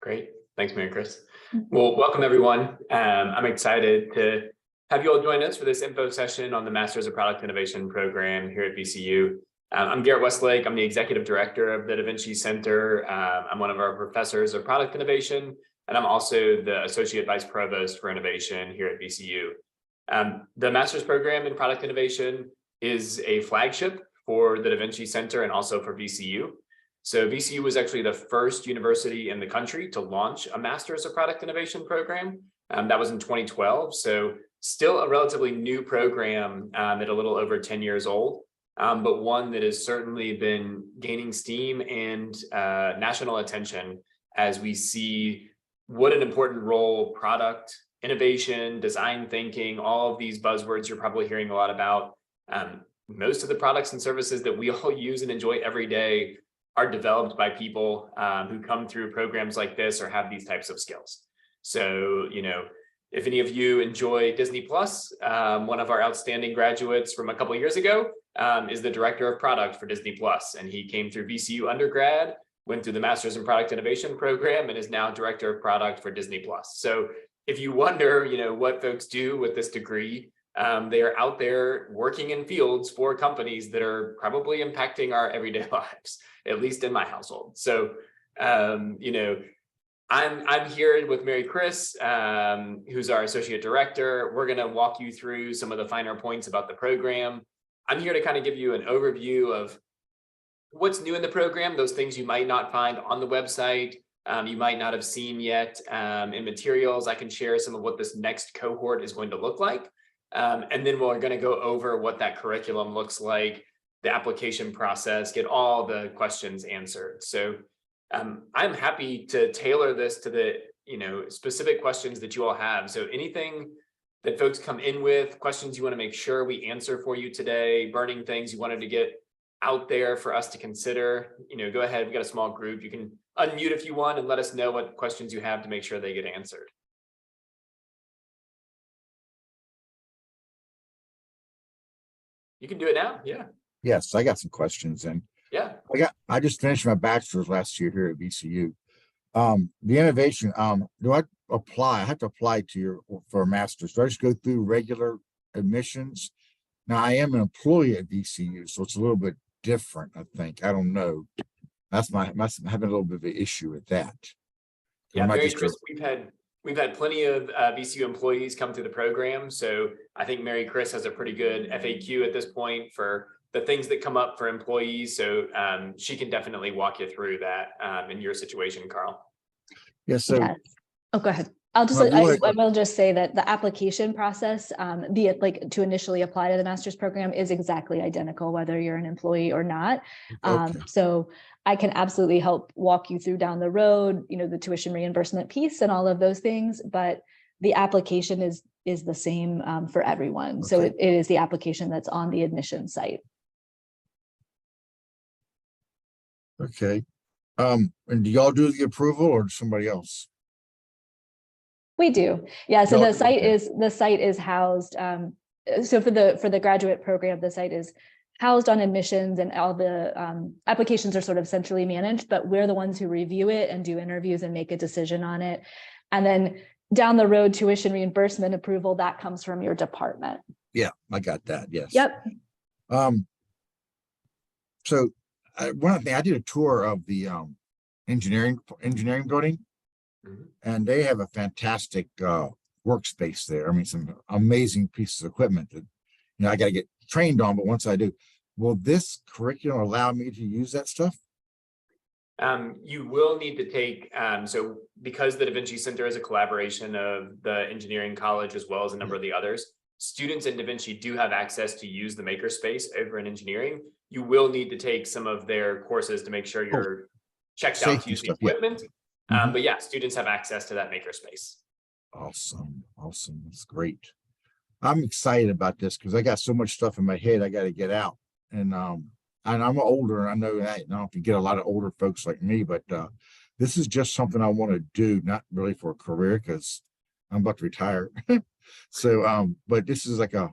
Great. Thanks, Mary Chris. Mhm. Well, welcome everyone. I'm excited to have you all join us for this info session on the Masters of Product Innovation program here at VCU. I'm Garret Westlake. I'm the executive director of the Vinci Center. I'm one of our professors of product innovation, and I'm also the associate vice provost for innovation here at VCU. The master's program in product innovation is a flagship for the Vinci Center and also for VCU. So VCU was actually the first university in the country to launch a Master's of Product Innovation program. That was in 2012. So still a relatively new program at a little over 10 years old, but one that has certainly been gaining steam and national attention as we see what an important role product innovation, design thinking, all of these buzzwords you're probably hearing a lot about. Most of the products and services that we all use and enjoy every day are developed by people who come through programs like this or have these types of skills. So, if any of you enjoy Disney Plus, one of our outstanding graduates from a couple of years ago is the director of product for Disney Plus, and he came through VCU undergrad, went through the Masters in Product Innovation program, and is now director of product for Disney Plus. So if you wonder, what folks do with this degree, they are out there working in fields for companies that are probably impacting our everyday lives, at least in my household. So, I'm here with Mary Chris, who's our associate director. We're going to walk you through some of the finer points about the program. I'm here to kind of give you an overview of what's new in the program, those things you might not find on the website, you might not have seen yet in materials. I can share some of what this next cohort is going to look like. And then we're going to go over what that curriculum looks like, the application process, get all the questions answered. So I'm happy to tailor this to the specific questions that you all have. So anything that folks come in with, questions you want to make sure we answer for you today, burning things you wanted to get out there for us to consider, go ahead. We've got a small group. You can unmute if you want and let us know what questions you have to make sure they get answered. You can do it now. Yeah. Yes, I got some questions, and Yeah. I just finished my bachelor's last year here at VCU. The innovation, do I apply? I have to apply for a master's. Do I just go through regular admissions? Now I am an employee at VCU, so it's a little bit different, I think. I don't know. I'm having a little bit of an issue with that. Yeah, Mary Chris, we've had plenty of VCU employees come through the program. So I think Mary Chris has a pretty good FAQ at this point for the things that come up for employees. So she can definitely walk you through that in your situation, Carl. Yes. So, Yes. Oh, go ahead. I will just say that the application process, to initially apply to the master's program, is exactly identical, whether you're an employee or not. Okay. So I can absolutely help walk you through down the road, the tuition reimbursement piece and all of those things, but the application is the same for everyone. Okay. So it is the application that's on the admission site. Okay. And do y'all do the approval or somebody else? We do. Yeah. So No, the site okay. is housed. So for the graduate program, the site is housed on admissions, and all the applications are sort of centrally managed, but we're the ones who review it and do interviews and make a decision on it. And then down the road, tuition reimbursement approval, that comes from your department. Yeah, I got that. Yes. Yep. So one thing, I did a tour of the engineering building, and they have a fantastic workspace there. I mean, some amazing pieces of equipment that I got to get trained on. But once I do, will this curriculum allow me to use that stuff? You will need to take, so because the Da Vinci Center is a collaboration of the engineering college as well as a number of the others, students in Da Vinci do have access to use the makerspace over in engineering. You will need to take some of their courses to make sure you're checked out to use the equipment. Yeah. But yeah, students have access to that makerspace. Awesome. That's great. I'm excited about this because I got so much stuff in my head I got to get out. And I'm older. I know that I don't have to get a lot of older folks like me, but this is just something I want to do, not really for a career because I'm about to retire. So, but this is like a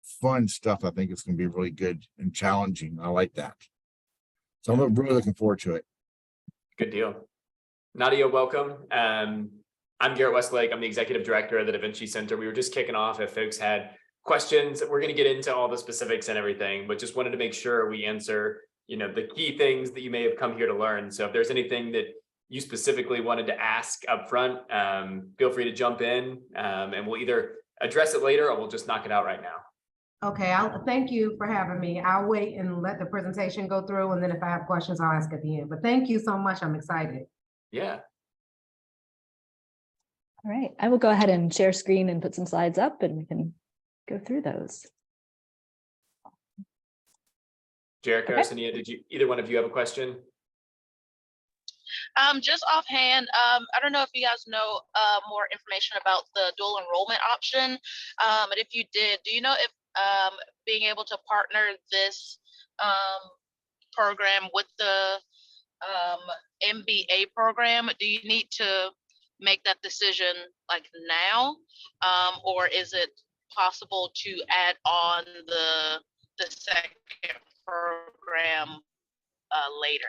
fun stuff. I think it's going to be really good and challenging. I like that. So I'm really looking forward to it. Good deal. Nadia, welcome. I'm Garret Westlake. I'm the executive director of the Vinci Center. We were just kicking off. If folks had questions, we're going to get into all the specifics and everything, but just wanted to make sure we answer, the key things that you may have come here to learn. So if there's anything that you specifically wanted to ask up front, feel free to jump in, and we'll either address it later or we'll just knock it out right now. Okay, thank you for having me. I'll wait and let the presentation go through, and then if I have questions, I'll ask at the end. But thank you so much. I'm excited. Yeah. All right, I will go ahead and share screen and put some slides up and we can go through those. Jerica or Sania, did either one of you have a question? Just offhand, I don't know if you guys know more information about the dual enrollment option. And if you did, do you know if being able to partner this program with the MBA program, do you need to make that decision like now, or is it possible to add on the second program later?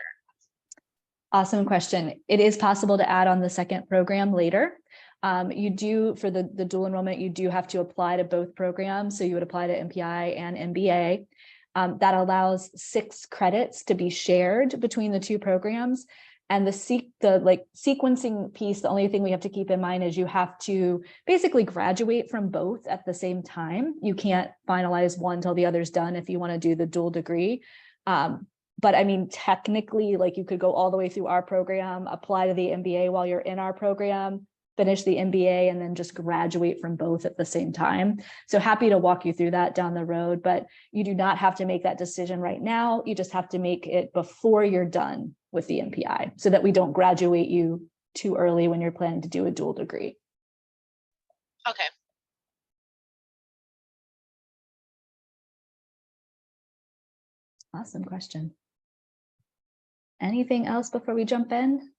Awesome question. It is possible to add on the second program later. You do, for the dual enrollment, you do have to apply to both programs. So you would apply to MPI and MBA. That allows 6 credits to be shared between the 2 programs. And the sequencing piece, the only thing we have to keep in mind is you have to basically graduate from both at the same time. You can't finalize one till the other's done if you want to do the dual degree. But I mean, technically, like you could go all the way through our program, apply to the MBA while you're in our program, finish the MBA, and then just graduate from both at the same time. So happy to walk you through that down the road, but you do not have to make that decision right now. You just have to make it before you're done with the MPI so that we don't graduate you too early when you're planning to do a dual degree. Okay. Awesome question. Anything else before we jump in?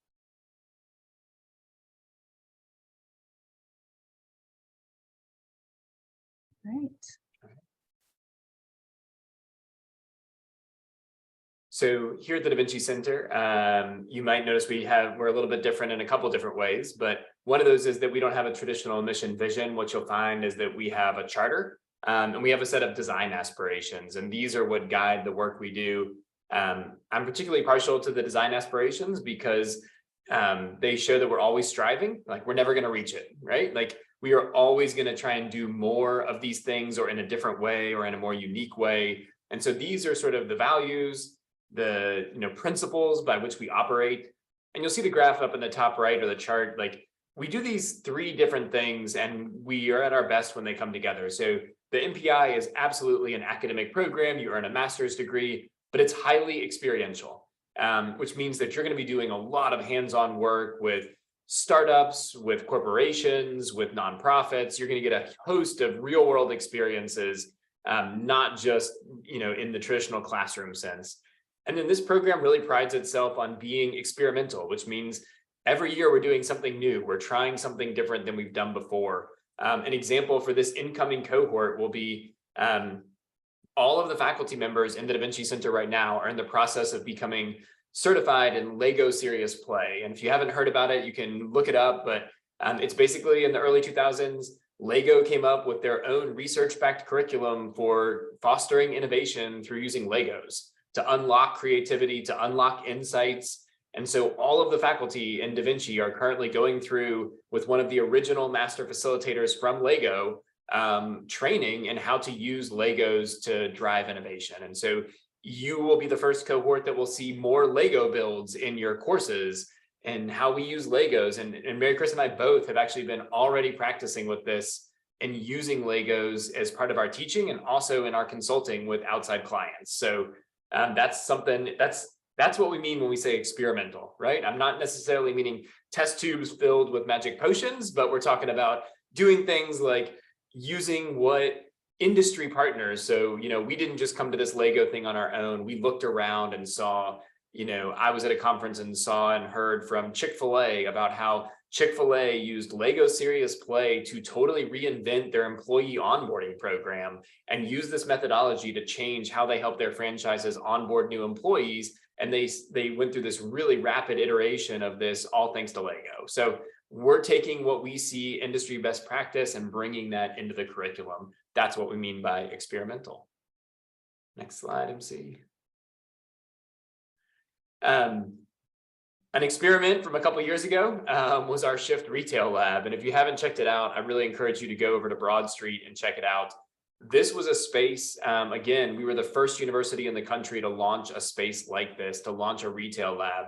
Right. So here at the Vinci Center, you might notice we're a little bit different in a couple different ways, but one of those is that we don't have a traditional mission vision. What you'll find is that we have a charter, and we have a set of design aspirations, and these are what guide the work we do. I'm particularly partial to the design aspirations because they show that we're always striving, like we're never going to reach it, right? Like we are always going to try and do more of these things or in a different way or in a more unique way. And so these are sort of the values, the principles by which we operate. And you'll see the graph up in the top right or the chart, like we do these 3 different things and we are at our best when they come together. So the MPI is absolutely an academic program. You earn a master's degree, but it's highly experiential, which means that you're going to be doing a lot of hands-on work with startups, with corporations, with nonprofits. You're going to get a host of real-world experiences, not just in the traditional classroom sense. And then this program really prides itself on being experimental, which means every year we're doing something new. We're trying something different than we've done before. An example for this incoming cohort will be all of the faculty members in the Da Vinci Center right now are in the process of becoming certified in Lego Serious Play. And if you haven't heard about it, you can look it up, but it's basically in the early 2000s, Lego came up with their own research-backed curriculum for fostering innovation through using Legos to unlock creativity, to unlock insights. And so all of the faculty in Da Vinci are currently going through with one of the original master facilitators from Lego, training in how to use Legos to drive innovation. And so you will be the first cohort that will see more Lego builds in your courses and how we use Legos. And Mary Chris and I both have actually been already practicing with this and using Legos as part of our teaching and also in our consulting with outside clients. So that's something that's what we mean when we say experimental, right? I'm not necessarily meaning test tubes filled with magic potions, but we're talking about doing things like using what industry partners. So, we didn't just come to this Lego thing on our own. We looked around and saw, I was at a conference and saw and heard from Chick-fil-A about how Chick-fil-A used Lego Serious Play to totally reinvent their employee onboarding program and use this methodology to change how they help their franchises onboard new employees. And they went through this really rapid iteration of this, all thanks to Lego. So we're taking what we see industry best practice and bringing that into the curriculum. That's what we mean by experimental. Next slide, MC. An experiment from a couple of years ago was our Shift Retail Lab. And if you haven't checked it out, I really encourage you to go over to Broad Street and check it out. This was a space, again, we were the first university in the country to launch a space like this, to launch a retail lab.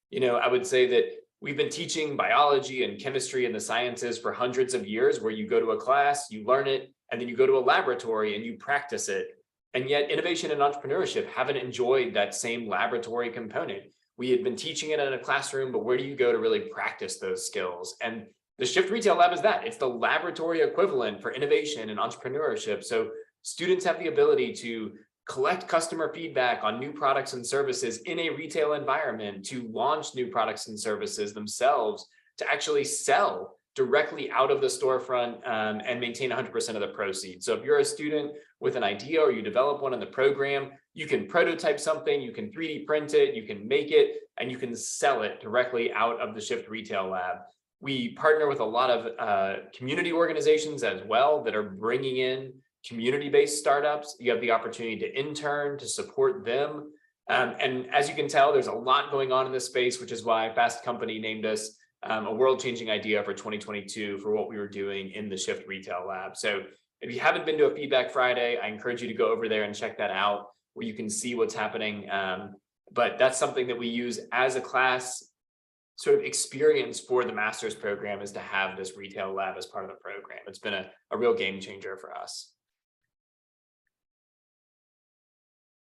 You know, I would say that we've been teaching biology and chemistry and the sciences for hundreds of years, where you go to a class, you learn it, and then you go to a laboratory and you practice it. And yet innovation and entrepreneurship haven't enjoyed that same laboratory component. We had been teaching it in a classroom, but where do you go to really practice those skills? And the Shift Retail Lab is that. It's the laboratory equivalent for innovation and entrepreneurship. So students have the ability to collect customer feedback on new products and services in a retail environment, to launch new products and services themselves, to actually sell directly out of the storefront and maintain 100% of the proceeds. So if you're a student with an idea or you develop one in the program, you can prototype something, you can 3D print it, you can make it, and you can sell it directly out of the Shift Retail Lab. We partner with a lot of community organizations as well that are bringing in community-based startups. You have the opportunity to intern, to support them. And as you can tell, there's a lot going on in this space, which is why Fast Company named us a world-changing idea for 2022 for what we were doing in the Shift Retail Lab. So if you haven't been to a Feedback Friday, I encourage you to go over there and check that out, where you can see what's happening. But that's something that we use as a class sort of experience for the master's program, is to have this retail lab as part of the program. It's been a real game changer for us.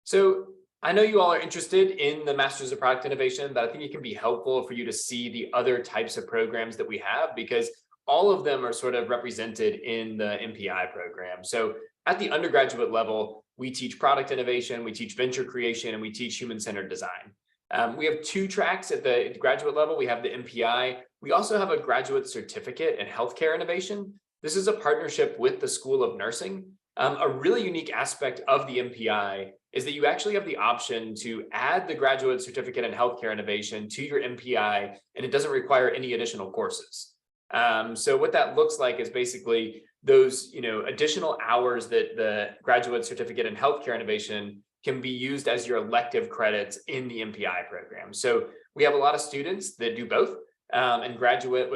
So I know you all are interested in the Masters of Product Innovation, but I think it can be helpful for you to see the other types of programs that we have, because all of them are sort of represented in the MPI program. So at the undergraduate level, we teach product innovation, we teach venture creation, and we teach human-centered design. We have 2 tracks at the graduate level. We have the MPI. We also have a graduate certificate in healthcare innovation. This is a partnership with the School of Nursing. A really unique aspect of the MPI is that you actually have the option to add the graduate certificate in healthcare innovation to your MPI, and it doesn't require any additional courses. So what that looks like is basically those, additional hours that the graduate certificate in healthcare innovation can be used as your elective credits in the MPI program. So we have a lot of students that do both and graduate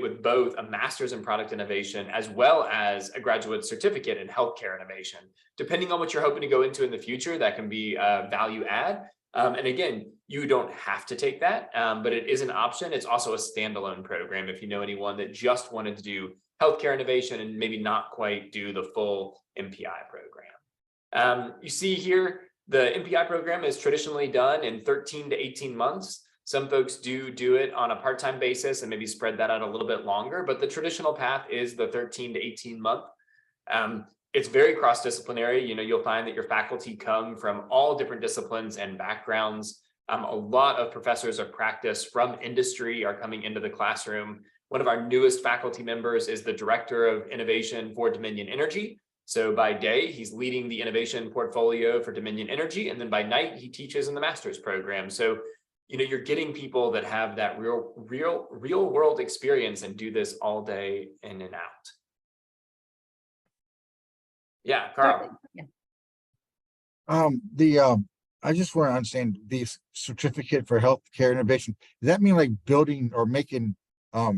with both a master's in product innovation as well as a graduate certificate in healthcare innovation. Depending on what you're hoping to go into in the future, that can be value add. And again, you don't have to take that, but it is an option. It's also a standalone program if you know anyone that just wanted to do healthcare innovation and maybe not quite do the full MPI program. You see here, the MPI program is traditionally done in 13 to 18 months. Some folks do it on a part-time basis and maybe spread that out a little bit longer, but the traditional path is the 13 to 18 month. It's very cross-disciplinary. You'll find that your faculty come from all different disciplines and backgrounds. A lot of professors of practice from industry are coming into the classroom. One of our newest faculty members is the Director of Innovation for Dominion Energy. So by day, he's leading the innovation portfolio for Dominion Energy, and then by night, he teaches in the master's program. So, you're getting people that have that real world experience and do this all day in and out. Yeah, Carl. Yeah. I just want to understand the certificate for healthcare innovation. Does that mean like building or making,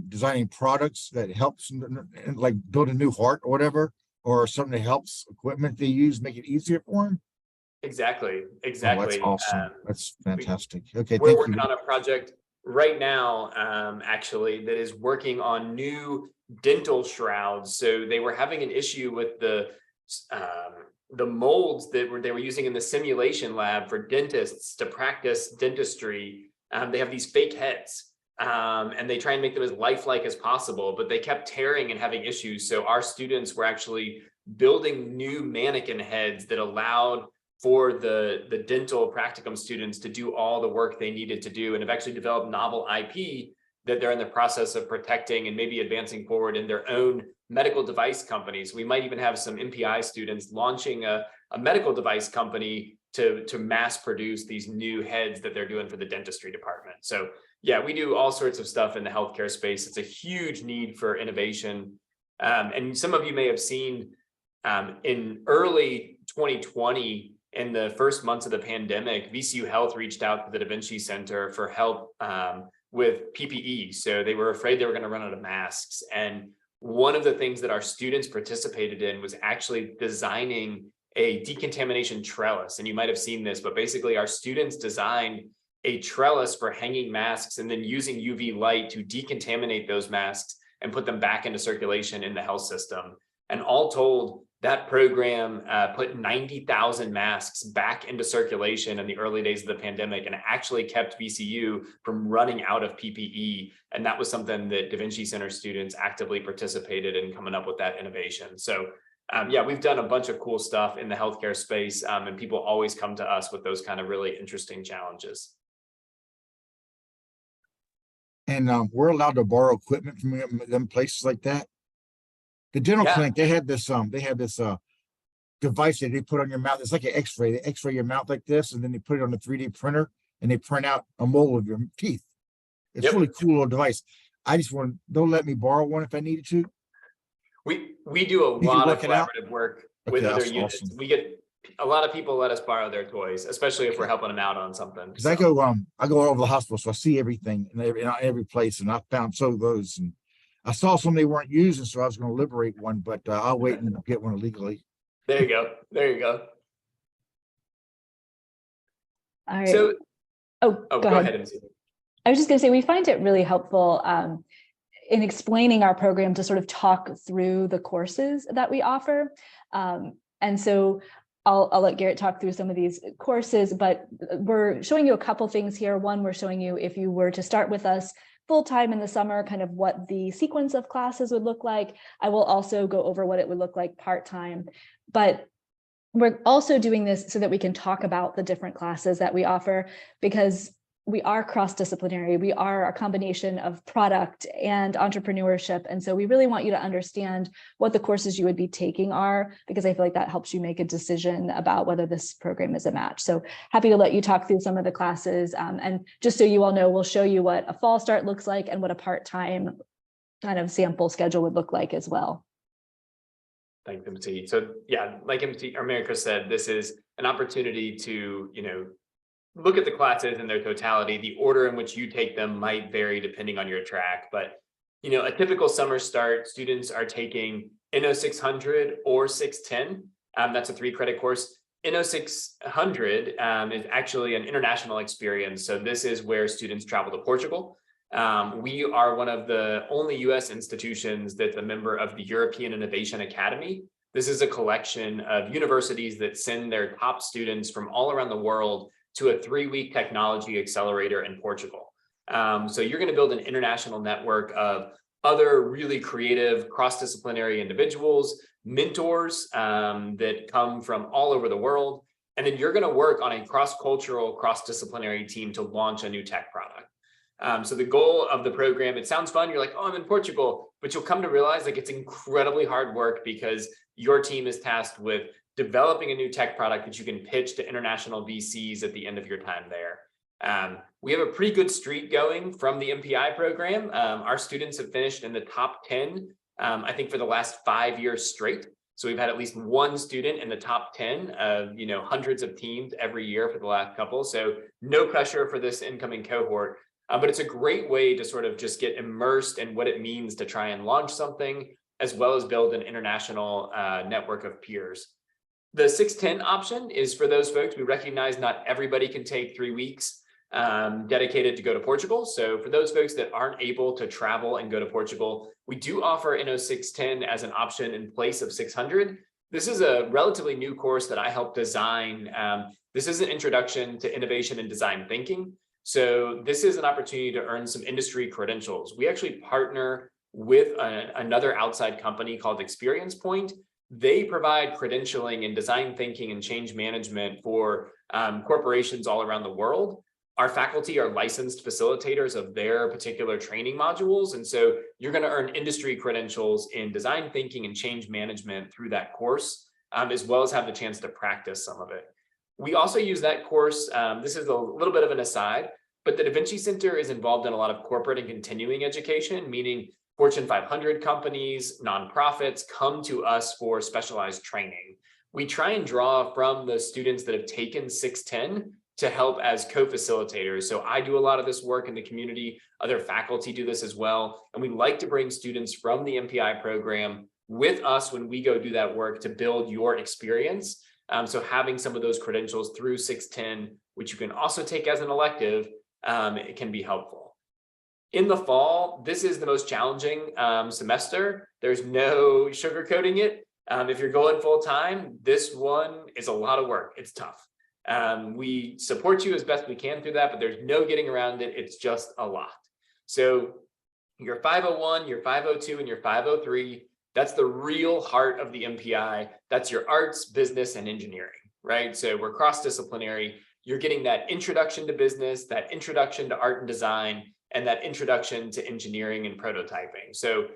designing products that helps, like build a new heart or whatever, or something that helps equipment they use, make it easier for them? Exactly. Oh, that's awesome. That's fantastic. Okay, we're thank working you. on a project right now, actually, that is working on new dental shrouds. So they were having an issue with the molds that they were using in the simulation lab for dentists to practice dentistry. They have these fake heads, and they try and make them as lifelike as possible, but they kept tearing and having issues. So our students were actually building new mannequin heads that allowed for the dental practicum students to do all the work they needed to do, and have actually developed novel IP that they're in the process of protecting and maybe advancing forward in their own medical device companies. We might even have some MPI students launching a medical device company to mass produce these new heads that they're doing for the dentistry department. So yeah, we do all sorts of stuff in the healthcare space. It's a huge need for innovation. And some of you may have seen in early 2020, in the first months of the pandemic, VCU Health reached out to the Vinci Center for help with PPE. So they were afraid they were going to run out of masks. And one of the things that our students participated in was actually designing a decontamination trellis. And you might have seen this, but basically our students designed a trellis for hanging masks and then using UV light to decontaminate those masks and put them back into circulation in the health system. And all told, that program put 90,000 masks back into circulation in the early days of the pandemic and actually kept VCU from running out of PPE. And that was something that Da Vinci Center students actively participated in coming up with that innovation. So yeah, we've done a bunch of cool stuff in the healthcare space, and people always come to us with those kind of really interesting challenges. And we're allowed to borrow equipment from them places like that. The dental clinic, they have this device that they put on your mouth. It's like an X-ray. They X-ray your mouth like this, and then they put it on a 3D printer and they print out a mold of your teeth. It's really cool little device. I just want, they'll let me borrow one if I needed to. We do a lot of collaborative work with other units. Awesome. We get a lot of people let us borrow their toys, especially if we're helping them out on something. Because I go over the hospital, so I see everything in every place, and I found some of those, and I saw some they weren't using, so I was going to liberate one, but I'll wait and get one illegally. There you go. There you go. All right. So, go ahead. MC. I was just going to say, we find it really helpful in explaining our program to sort of talk through the courses that we offer. And so I'll let Garrett talk through some of these courses, but we're showing you a couple things here. One, we're showing you if you were to start with us full-time in the summer, kind of what the sequence of classes would look like. I will also go over what it would look like part-time, but we're also doing this so that we can talk about the different classes that we offer, because we are cross-disciplinary. We are a combination of product and entrepreneurship. And so we really want you to understand what the courses you would be taking are, because I feel like that helps you make a decision about whether this program is a match. So happy to let you talk through some of the classes. And just so you all know, we'll show you what a fall start looks like and what a part-time kind of sample schedule would look like as well. Thanks, MC. So yeah, like MC or Mary Chris said, this is an opportunity to, look at the classes in their totality. The order in which you take them might vary depending on your track, but a typical summer start, students are taking NO 600 or 610. That's a 3-credit course. NO 600 is actually an international experience. So this is where students travel to Portugal. We are one of the only US institutions that's a member of the European Innovation Academy. This is a collection of universities that send their top students from all around the world to a 3-week technology accelerator in Portugal. So you're going to build an international network of other really creative cross-disciplinary individuals, mentors that come from all over the world. And then you're going to work on a cross-cultural, cross-disciplinary team to launch a new tech product. So the goal of the program, it sounds fun. You're like, oh, I'm in Portugal, but you'll come to realize like it's incredibly hard work, because your team is tasked with developing a new tech product that you can pitch to international VCs at the end of your time there. We have a pretty good streak going from the MPI program. Our students have finished in the top 10, I think, for the last 5 years straight. So we've had at least one student in the top 10 of hundreds of teams every year for the last couple. So no pressure for this incoming cohort, but it's a great way to sort of just get immersed in what it means to try and launch something, as well as build an international network of peers. The 610 option is for those folks. We recognize not everybody can take 3 weeks dedicated to go to Portugal. So for those folks that aren't able to travel and go to Portugal, we do offer NO 610 as an option in place of 600. This is a relatively new course that I helped design. This is an introduction to innovation and design thinking. So this is an opportunity to earn some industry credentials. We actually partner with another outside company called Experience Point. They provide credentialing in design thinking and change management for corporations all around the world. Our faculty are licensed facilitators of their particular training modules. And so you're going to earn industry credentials in design thinking and change management through that course, as well as have the chance to practice some of it. We also use that course. This is a little bit of an aside, but the Da Vinci Center is involved in a lot of corporate and continuing education, meaning Fortune 500 companies, nonprofits come to us for specialized training. We try and draw from the students that have taken 610 to help as co-facilitators. So I do a lot of this work in the community. Other faculty do this as well. And we like to bring students from the MPI program with us when we go do that work to build your experience. So having some of those credentials through 610, which you can also take as an elective, it can be helpful. In the fall, this is the most challenging semester. There's no sugarcoating it. If you're going full time, this one is a lot of work. It's tough. We support you as best we can through that, but there's no getting around it. It's just a lot. So your 501, your 502, and your 503, that's the real heart of the MPI. That's your arts, business, and engineering, right? So we're cross-disciplinary. You're getting that introduction to business, that introduction to art and design, and that introduction to engineering and prototyping. So,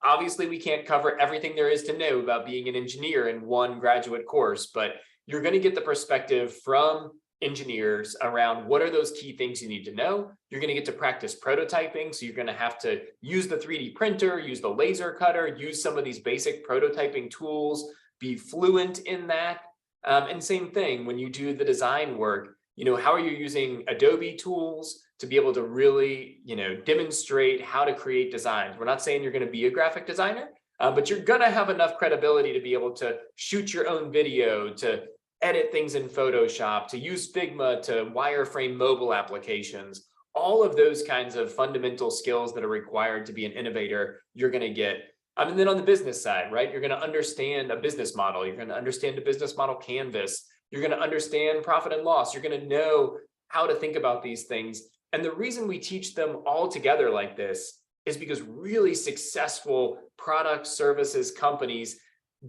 obviously we can't cover everything there is to know about being an engineer in one graduate course, but you're going to get the perspective from engineers around what are those key things you need to know. You're going to get to practice prototyping. So you're going to have to use the 3D printer, use the laser cutter, use some of these basic prototyping tools, be fluent in that. And same thing when you do the design work, how are you using Adobe tools to be able to really, demonstrate how to create designs. We're not saying you're going to be a graphic designer, but you're going to have enough credibility to be able to shoot your own video, to edit things in Photoshop, to use Figma, to wireframe mobile applications. All of those kinds of fundamental skills that are required to be an innovator, you're going to get. And then on the business side, right, you're going to understand a business model. You're going to understand a business model canvas. You're going to understand profit and loss. You're going to know how to think about these things. And the reason we teach them all together like this is because really successful product services companies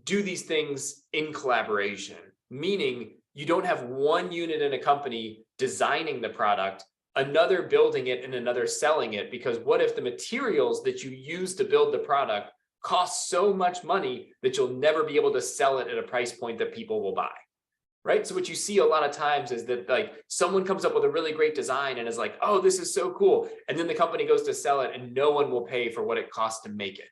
do these things in collaboration, meaning you don't have one unit in a company designing the product, another building it, and another selling it. Because what if the materials that you use to build the product cost so much money that you'll never be able to sell it at a price point that people will buy? Right? So what you see a lot of times is that someone comes up with a really great design and is like, oh, this is so cool. And then the company goes to sell it and no one will pay for what it costs to make it.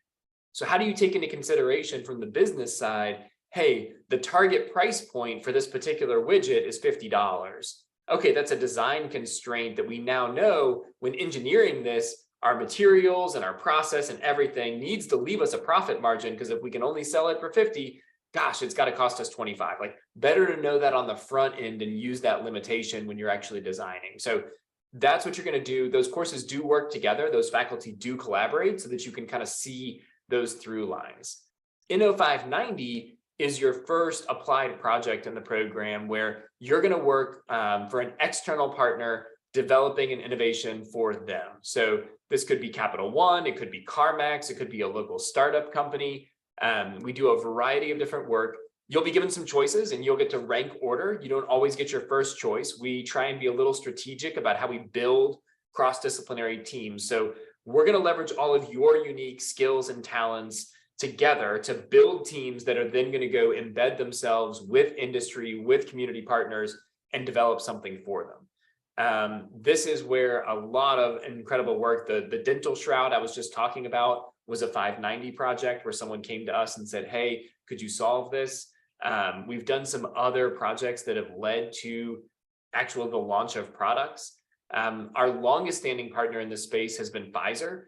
So how do you take into consideration from the business side, hey, the target price point for this particular widget is $50. Okay, that's a design constraint that we now know when engineering this, our materials and our process and everything needs to leave us a profit margin, because if we can only sell it for 50, gosh, it's got to cost us 25. Better to know that on the front end and use that limitation when you're actually designing. So that's what you're going to do. Those courses do work together. Those faculty do collaborate so that you can kind of see those through lines. INO 590 is your first applied project in the program where you're going to work for an external partner developing an innovation for them. So this could be Capital One, it could be CarMax, it could be a local startup company. We do a variety of different work. You'll be given some choices and you'll get to rank order. You don't always get your first choice. We try and be a little strategic about how we build cross-disciplinary teams. So we're going to leverage all of your unique skills and talents together to build teams that are then going to go embed themselves with industry, with community partners, and develop something for them. This is where a lot of incredible work, the dental shroud I was just talking about was a 590 project where someone came to us and said, hey, could you solve this? We've done some other projects that have led to the launch of products. Our longest standing partner in this space has been Pfizer.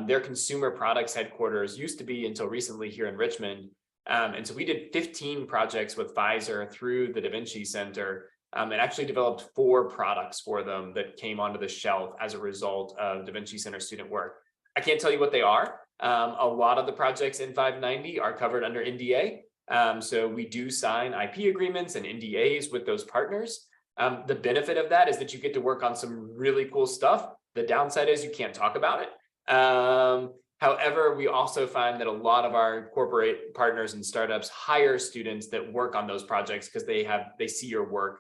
Their consumer products headquarters used to be until recently here in Richmond. And so we did 15 projects with Pfizer through the Da Vinci Center and actually developed 4 products for them that came onto the shelf as a result of Da Vinci Center student work. I can't tell you what they are. A lot of the projects in 590 are covered under NDA. So we do sign IP agreements and NDAs with those partners. The benefit of that is that you get to work on some really cool stuff. The downside is you can't talk about it. However, we also find that a lot of our corporate partners and startups hire students that work on those projects because they see your work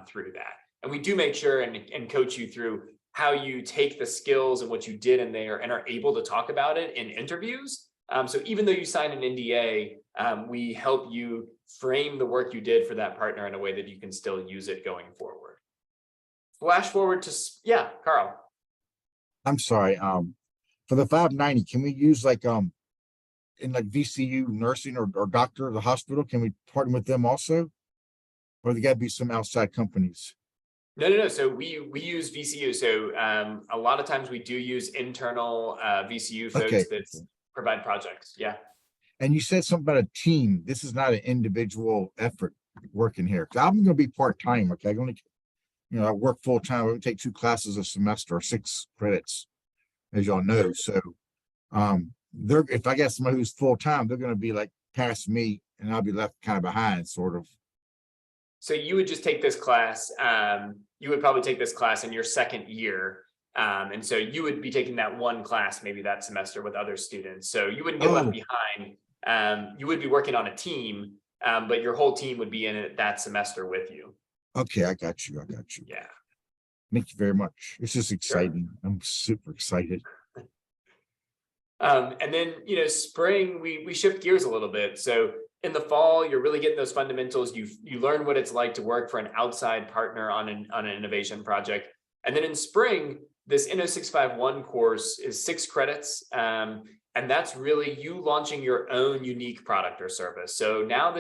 through that. And we do make sure and coach you through how you take the skills and what you did in there and are able to talk about it in interviews So even though you sign an NDA, we help you frame the work you did for that partner in a way that you can still use it going forward. Flash forward to, yeah, Carl. I'm sorry. For the 590, can we use like in like VCU nursing or doctor of the hospital? Can we partner with them also? Or there got to be some outside companies? No. So we use VCU. So a lot of times we do use internal VCU folks Okay. that provide projects. Yeah. And you said something about a team. This is not an individual effort working here. I'm going to be part-time. Okay. I'm going to, I work full-time. I'm going to take 2 classes a semester or 6 credits, as y'all know. So if I got somebody who's full-time, they're going to be like past me and I'll be left kind of behind, sort of. So you would just take this class. You would probably take this class in your second year. And so you would be taking that one class, maybe that semester with other students. So you wouldn't get left behind. You would be working on a team, but your whole team would be in it that semester with you. Okay, I got you. Yeah. Thank you very much. It's just exciting. Sure. I'm super excited. And then, spring, we shift gears a little bit. So in the fall, you're really getting those fundamentals. You learn what it's like to work for an outside partner on an innovation project. And then in spring, this Inno651 course is 6 credits. And that's really you launching your own unique product or service. So now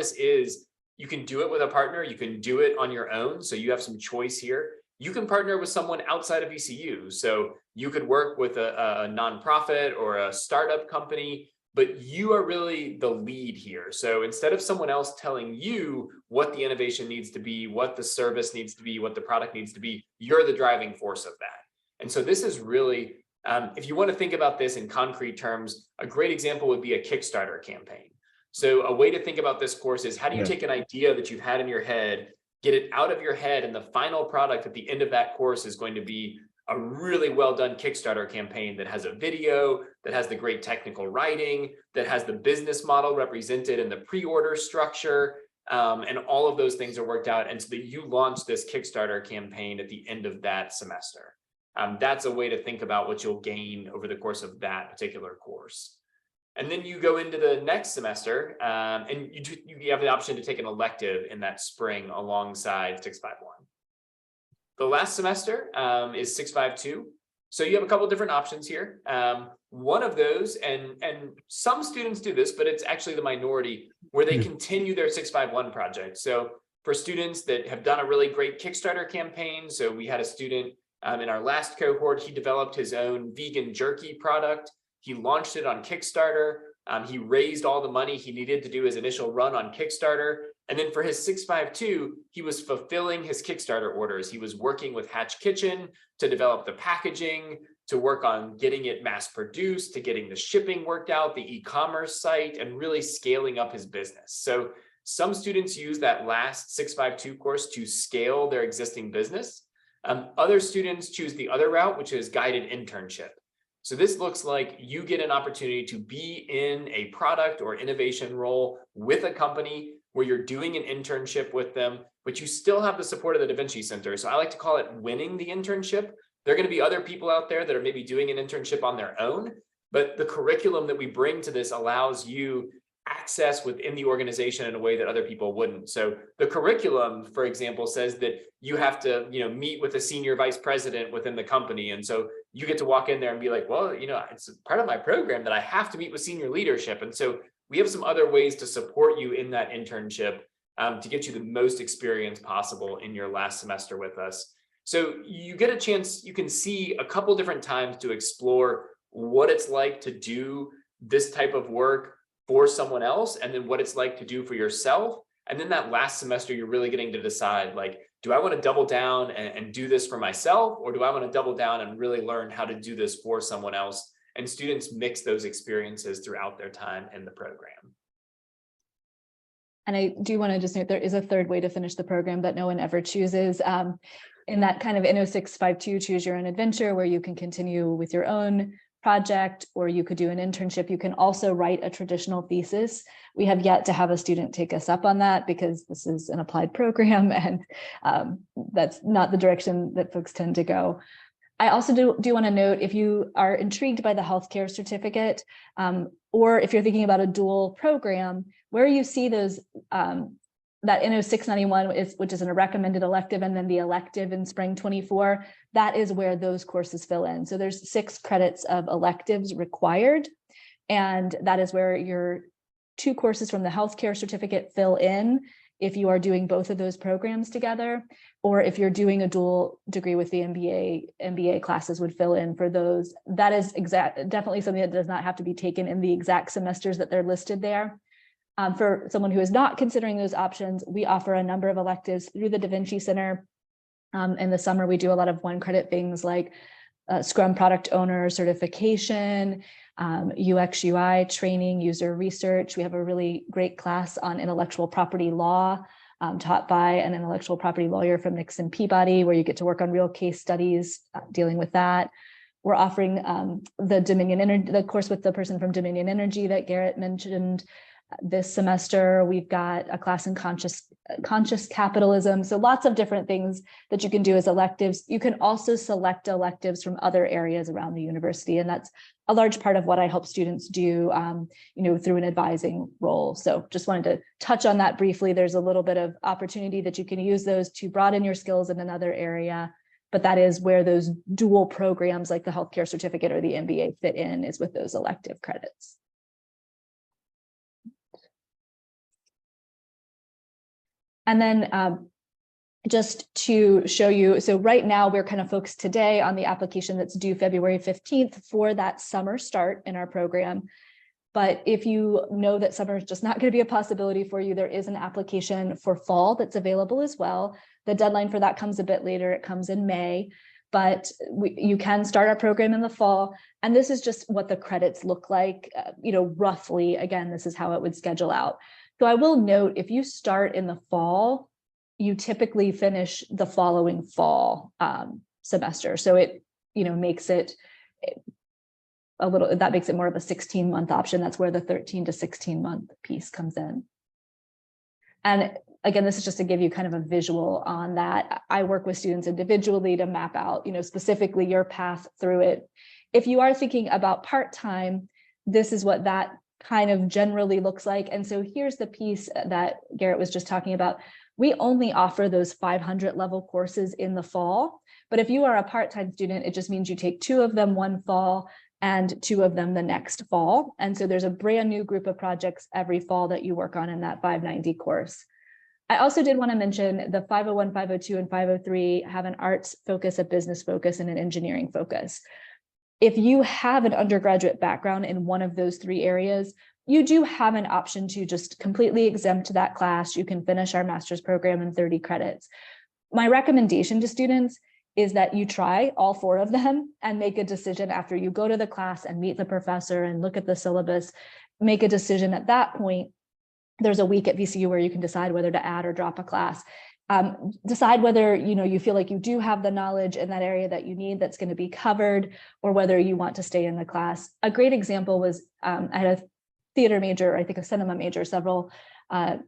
you can do it with a partner. You can do it on your own. So you have some choice here. You can partner with someone outside of ECU. So you could work with a nonprofit or a startup company, but you are really the lead here. So instead of someone else telling you what the innovation needs to be, what the service needs to be, what the product needs to be, you're the driving force of that. And so this is really, if you want to think about this in concrete terms, a great example would be a Kickstarter campaign. So a way to think about this course is how do you take an idea that you've had in your head, get it out of your head, and the final product at the end of that course is going to be a really well done Kickstarter campaign that has a video, that has the great technical writing, that has the business model represented in the pre-order structure, and all of those things are worked out. And so that you launch this Kickstarter campaign at the end of that semester. That's a way to think about what you'll gain over the course of that particular course. And then you go into the next semester, and you have the option to take an elective in that spring alongside 651. The last semester is 652. So you have a couple of different options here. One of those, and some students do this, but it's actually the minority, where they continue their 651 project. So for students that have done a really great Kickstarter campaign, so we had a student in our last cohort, he developed his own vegan jerky product. He launched it on Kickstarter. He raised all the money he needed to do his initial run on Kickstarter. And then for his 652, he was fulfilling his Kickstarter orders. He was working with Hatch Kitchen to develop the packaging, to work on getting it mass produced, to getting the shipping worked out, the e-commerce site, and really scaling up his business. So some students use that last 652 course to scale their existing business. Other students choose the other route, which is guided internship. So this looks like you get an opportunity to be in a product or innovation role with a company where you're doing an internship with them, but you still have the support of the Da Vinci Center. So I like to call it winning the internship. There are going to be other people out there that are maybe doing an internship on their own, but the curriculum that we bring to this allows you access within the organization in a way that other people wouldn't. So the curriculum, for example, says that you have to, meet with a senior vice president within the company. And so you get to walk in there and be like, well, it's part of my program that I have to meet with senior leadership. And so we have some other ways to support you in that internship to get you the most experience possible in your last semester with us. So you get a chance, you can see a couple different times to explore what it's like to do this type of work for someone else, and then what it's like to do for yourself. And then that last semester, you're really getting to decide, like, do I want to double down and do this for myself, or do I want to double down and really learn how to do this for someone else? And students mix those experiences throughout their time in the program. And I do want to just note there is a third way to finish the program that no one ever chooses. In that kind of Inno652 choose your own adventure, where you can continue with your own project, or you could do an internship. You can also write a traditional thesis. We have yet to have a student take us up on that because this is an applied program, and that's not the direction that folks tend to go. I also do want to note, if you are intrigued by the healthcare certificate, or if you're thinking about a dual program, where you see those, that NO 691 which is a recommended elective, and then the elective in spring 24, that is where those courses fill in. So there's 6 credits of electives required, and that is where your 2 courses from the healthcare certificate fill in if you are doing both of those programs together, or if you're doing a dual degree with the MBA classes would fill in for those. That is definitely something that does not have to be taken in the exact semesters that they're listed there. For someone who is not considering those options, we offer a number of electives through the Vinci Center. In the summer, we do a lot of 1-credit things like Scrum Product Owner certification, UX UI training, user research. We have a really great class on intellectual property law taught by an intellectual property lawyer from Nixon Peabody, where you get to work on real case studies dealing with that. We're offering the course with the person from Dominion Energy that Garret mentioned. This semester, we've got a class in conscious capitalism. So lots of different things that you can do as electives. You can also select electives from other areas around the university. And that's a large part of what I help students do, through an advising role. So just wanted to touch on that briefly. There's a little bit of opportunity that you can use those to broaden your skills in another area. But that is where those dual programs like the healthcare certificate or the MBA fit in, is with those elective credits. And then just to show you, so right now we're kind of focused today on the application that's due February 15th for that summer start in our program. But if you know that summer is just not going to be a possibility for you, there is an application for fall that's available as well. The deadline for that comes a bit later. It comes in May, but you can start our program in the fall. And this is just what the credits look like, roughly. Again, this is how it would schedule out. So I will note, if you start in the fall, you typically finish the following fall semester. So it, makes it that makes it more of a 16-month option. That's where the 13 to 16-month piece comes in. And again, this is just to give you kind of a visual on that. I work with students individually to map out, specifically your path through it. If you are thinking about part-time, this is what that kind of generally looks like. And so here's the piece that Garret was just talking about. We only offer those 500 level courses in the fall, but if you are a part-time student, it just means you take 2 of them one fall and 2 of them the next fall. And so there's a brand new group of projects every fall that you work on in that 590 course. I also did want to mention the 501, 502, and 503 have an arts focus, a business focus, and an engineering focus. If you have an undergraduate background in one of those 3 areas, you do have an option to just completely exempt that class. You can finish our master's program in 30 credits. My recommendation to students is that you try all 4 of them and make a decision after you go to the class and meet the professor and look at the syllabus. Make a decision at that point. There's a week at VCU where you can decide whether to add or drop a class. Decide whether you feel like you do have the knowledge in that area that you need that's going to be covered, or whether you want to stay in the class. A great example was I had a theater major, I think a cinema major, several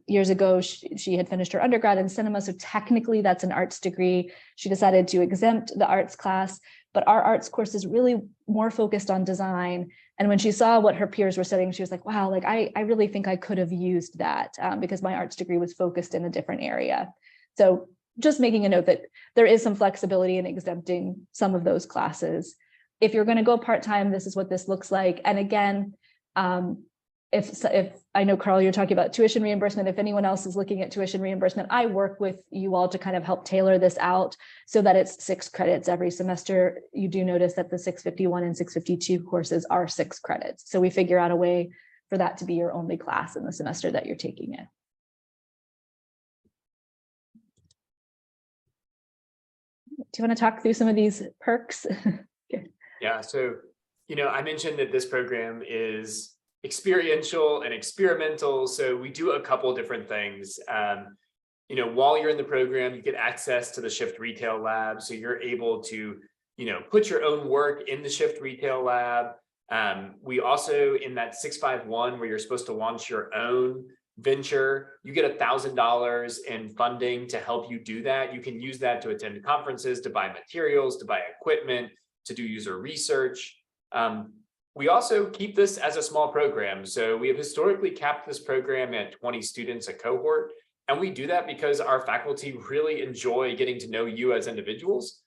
years ago. She had finished her undergrad in cinema, so technically that's an arts degree. She decided to exempt the arts class, but our arts course is really more focused on design. And when she saw what her peers were studying, she was like, wow, I really think I could have used that because my arts degree was focused in a different area. So just making a note that there is some flexibility in exempting some of those classes. If you're going to go part-time, this is what this looks like. And again, if I know, Carl, you're talking about tuition reimbursement, if anyone else is looking at tuition reimbursement, I work with you all to kind of help tailor this out so that it's 6 credits every semester. You do notice that the 651 and 652 courses are 6 credits. So we figure out a way for that to be your only class in the semester that you're taking it. Do you want to talk through some of these perks? Yeah, so, I mentioned that this program is experiential and experimental. So we do a couple different things. While you're in the program, you get access to the Shift Retail Lab. So you're able to, put your own work in the Shift Retail Lab. We also, in that 651, where you're supposed to launch your own venture, you get $1,000 in funding to help you do that. You can use that to attend conferences, to buy materials, to buy equipment, to do user research. We also keep this as a small program. So we have historically capped this program at 20 students a cohort. And we do that because our faculty really enjoy getting to know you as individuals.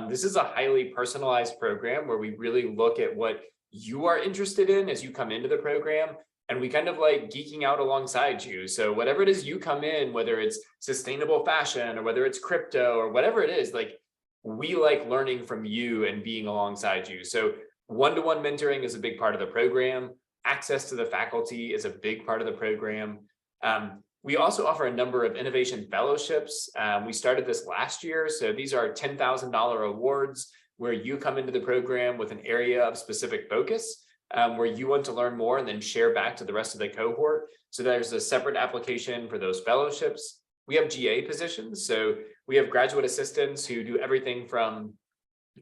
This is a highly personalized program where we really look at what you are interested in as you come into the program. And we kind of like geeking out alongside you. So whatever it is you come in, whether it's sustainable fashion or whether it's crypto or whatever it is, like we like learning from you and being alongside you. So one-to-one mentoring is a big part of the program. Access to the faculty is a big part of the program. We also offer a number of innovation fellowships. We started this last year. So these are $10,000 awards where you come into the program with an area of specific focus, where you want to learn more and then share back to the rest of the cohort. So there's a separate application for those fellowships. We have GA positions. So we have graduate assistants who do everything from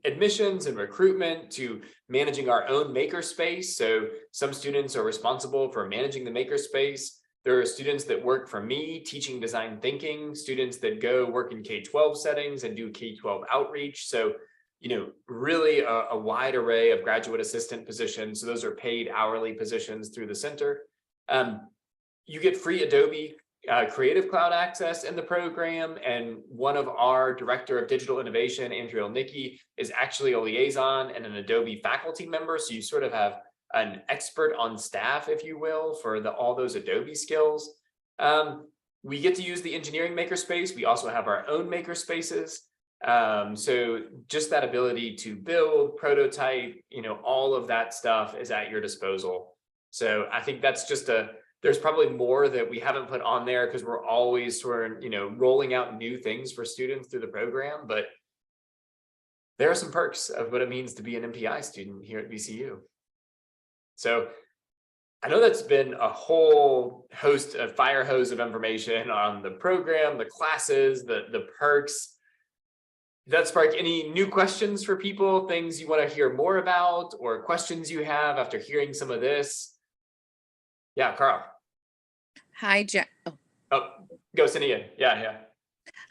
admissions and recruitment to managing our own makerspace. So some students are responsible for managing the makerspace. There are students that work for me teaching design thinking, students that go work in K-12 settings and do K-12 outreach. So, you know, really a wide array of graduate assistant positions. So those are paid hourly positions through the center. You get free Adobe Creative Cloud access in the program. And one of our director of digital innovation, Andrea Olnicki, is actually a liaison and an Adobe faculty member. So you sort of have an expert on staff, if you will, for all those Adobe skills. We get to use the engineering makerspace. We also have our own makerspaces. So just that ability to build, prototype, you know, all of that stuff is at your disposal. So I think that's just there's probably more that we haven't put on there because we're always sort of, you know, rolling out new things for students through the program, but there are some perks of what it means to be an MPI student here at VCU. So I know that's been a whole host of fire hose of information on the program, the classes, the perks. Did that spark any new questions for people, things you want to hear more about, or questions you have after hearing some of this? Yeah, Carl. Hi, Oh, go Sania. Yeah.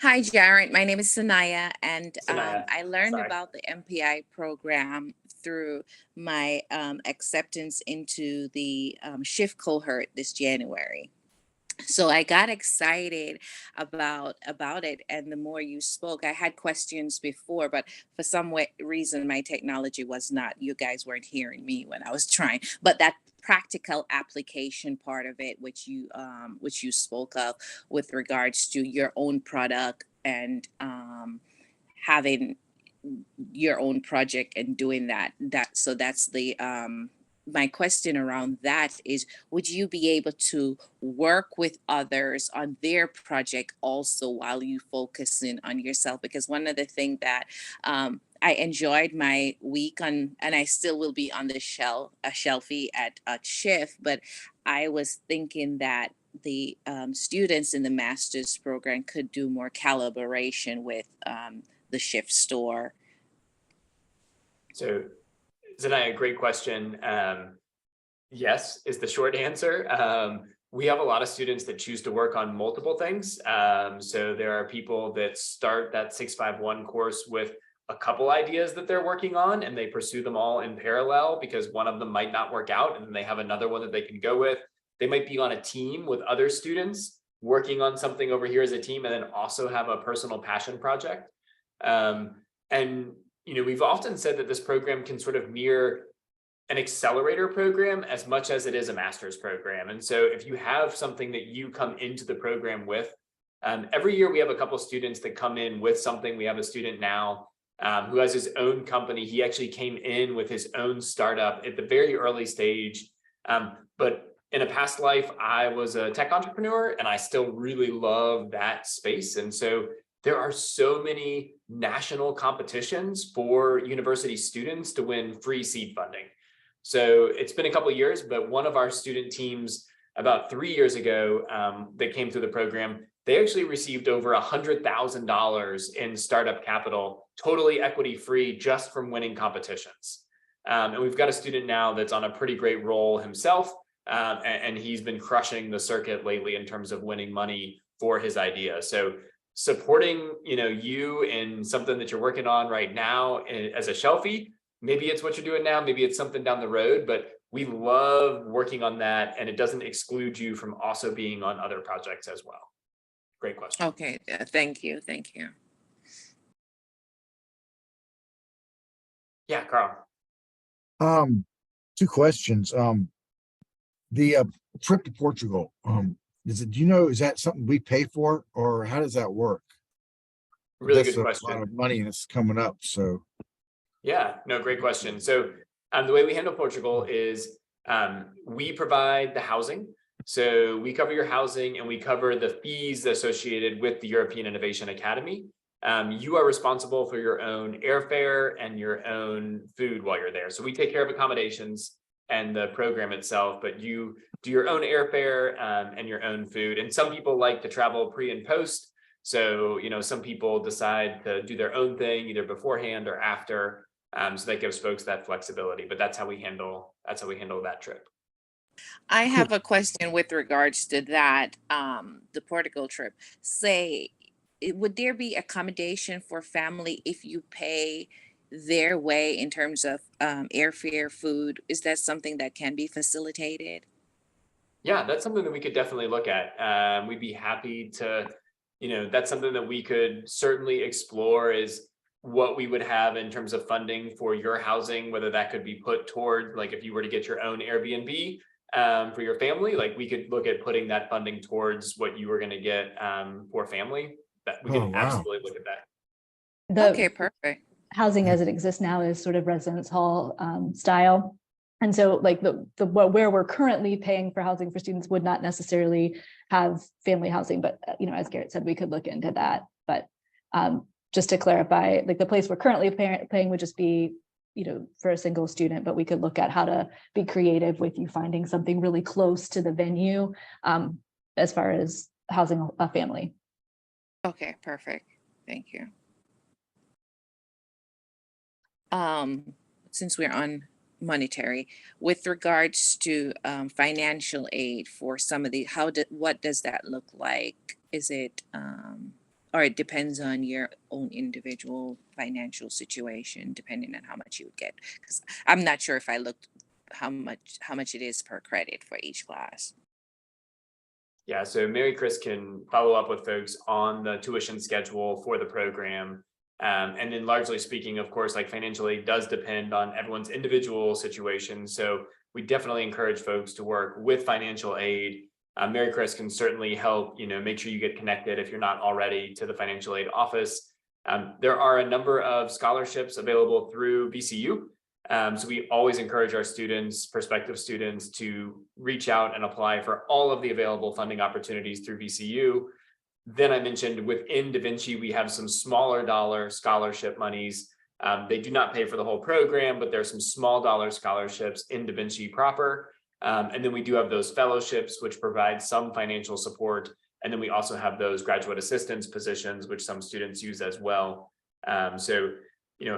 Hi, Garret. My name is Sanaya, and Sanaya. I learned Sorry. about the MPI program through my acceptance into the shift cohort this January. So I got excited about it, and the more you spoke, I had questions before, but for some reason my technology was not. You guys weren't hearing me when I was trying, but that practical application part of it, which you spoke of with regards to your own product and having your own project and doing that. So that's the my question around that is, would you be able to work with others on their project also while you focus in on yourself? Because one of the things that I enjoyed my week on, and I still will be on the shelfie at Shift, but I was thinking that the students in the master's program could do more collaboration with the Shift store. So, Zanaya, great question. Yes, is the short answer. We have a lot of students that choose to work on multiple things. So there are people that start that 651 course with a couple ideas that they're working on, and they pursue them all in parallel because one of them might not work out, and then they have another one that they can go with. They might be on a team with other students working on something over here as a team, and then also have a personal passion project. And you know, we've often said that this program can sort of mirror an accelerator program as much as it is a master's program. And so if you have something that you come into the program with, every year we have a couple of students that come in with something. We have a student now who has his own company. He actually came in with his own startup at the very early stage. But in a past life, I was a tech entrepreneur, and I still really love that space. And so there are so many national competitions for university students to win free seed funding. So it's been a couple of years, but one of our student teams about 3 years ago that came through the program, they actually received over $100,000 in startup capital, totally equity free, just from winning competitions. And we've got a student now that's on a pretty great roll himself. and he's been crushing the circuit lately in terms of winning money for his idea. So supporting, you in something that you're working on right now as a shelfie, maybe it's what you're doing now, maybe it's something down the road, but we love working on that, and it doesn't exclude you from also being on other projects as well. Great question. Okay, thank you. Yeah, Carl. 2 questions. The trip to Portugal, do you know, is that something we pay for, or how does that work? Really That's good a question. lot of money and it's coming up, so. Yeah, no, great question. So the way we handle Portugal is we provide the housing. So we cover your housing and we cover the fees associated with the European Innovation Academy. You are responsible for your own airfare and your own food while you're there. So we take care of accommodations and the program itself, but you do your own airfare and your own food. And some people like to travel pre and post. So, some people decide to do their own thing either beforehand or after. So that gives folks that flexibility, but that's how we handle that trip. I have a question with regards to that, the Portugal trip. Would there be accommodation for family if you pay their way in terms of airfare, food? Is that something that can be facilitated? Yeah, that's something that we could definitely look at. We'd be happy to, that's something that we could certainly explore is what we would have in terms of funding for your housing, whether that could be put toward, like if you were to get your own Airbnb for your family, like we could look at putting that funding towards what you were going to get for family. That we could absolutely look at that. Okay, perfect. Housing as it exists now is sort of residence hall style. And so like where we're currently paying for housing for students would not necessarily have family housing, but as Garrett said, we could look into that. But just to clarify, like the place we're currently paying would just be, for a single student, but we could look at how to be creative with you finding something really close to the venue as far as housing a family. Okay, perfect. Thank you. Since we're on monetary, with regards to financial aid for some of the, what does that look like? Is it or it depends on your own individual financial situation, depending on how much you would get? Because I'm not sure if I looked how much it is per credit for each class. Yeah, so Mary Chris can follow up with folks on the tuition schedule for the program. And then largely speaking, of course, like financial aid does depend on everyone's individual situation. So we definitely encourage folks to work with financial aid. Mary Chris can certainly help, make sure you get connected if you're not already to the financial aid office. There are a number of scholarships available through VCU. So we always encourage our students, prospective students, to reach out and apply for all of the available funding opportunities through VCU. Then I mentioned within Da Vinci, we have some smaller dollar scholarship monies. They do not pay for the whole program, but there's some small dollar scholarships in Da Vinci proper. And then we do have those fellowships, which provide some financial support. And then we also have those graduate assistance positions, which some students use as well. So,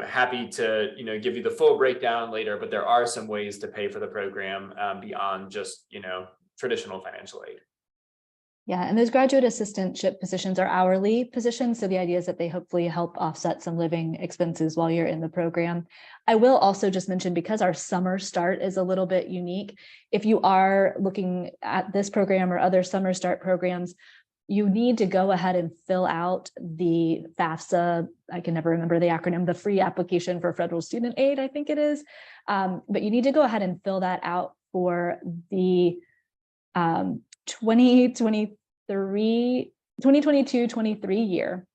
happy to, give you the full breakdown later, but there are some ways to pay for the program beyond just, traditional financial aid. Yeah, and those graduate assistantship positions are hourly positions. So the idea is that they hopefully help offset some living expenses while you're in the program. I will also just mention, because our summer start is a little bit unique, if you are looking at this program or other summer start programs, you need to go ahead and fill out the FAFSA, I can never remember the acronym, the free application for federal student aid, I think it is. But you need to go ahead and fill that out for the 2022-23 year,